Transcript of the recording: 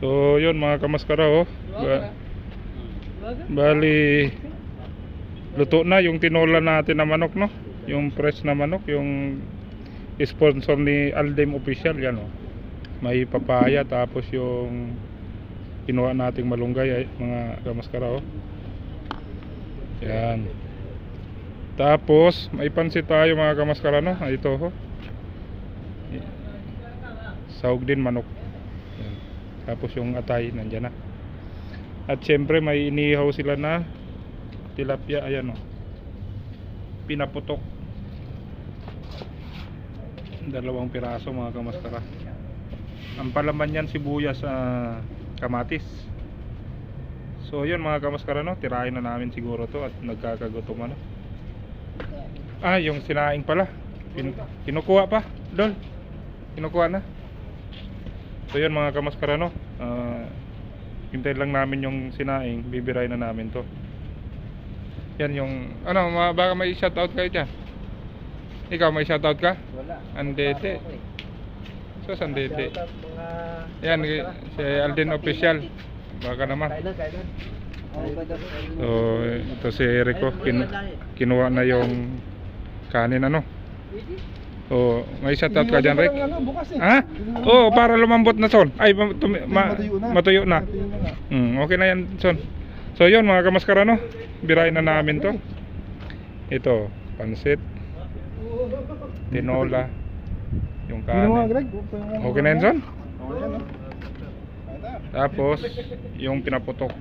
So yun mga kamaskara, oh. Bali luto na yung tinola natin na manok, no? Yung fresh na manok, yung sponsor ni Aldem Official, yan, oh. May papaya, tapos yung kinuha nating malunggay, ay, mga kamaskara, oh. Yan. Tapos may pansit tayo mga kamaskara, no? Ito, oh. Sahog din manok. Yan. Tapos yung atay nandyan na. At syempre may inihaw sila na tilapia, ayan, oh. Pinaputok. 2 piraso mga kamaskara. Ang palaman yan sibuyas, kamatis. So yun mga kamaskara, no? Tirahin na namin siguro to at nagkakagutom na. Yung sinaing pala kinukuha pa, Dol. Kinukuha na. So yun mga kamaskara, no? Hintayin lang namin yung sinaing, bibiray na namin to. Yan yung baka may shoutout kayo dyan. Ikaw may shoutout ka? Wala. Andete. So Andete. Shoutout mga Yan si Alden Official. Baka naman. kailan. So ito si Erico, kinuha na yung kanin, ano. So may shoutout ka dyan, Rick? Ha? Oo, para lumambot na, Son. Ay matuyo na. Okay na yan, Son. So yun mga kamaskara, no? Birayin na namin to. Ito, pansit, tinola, yung kanin. Okay na yan, Son? Tapos yung pinaputok.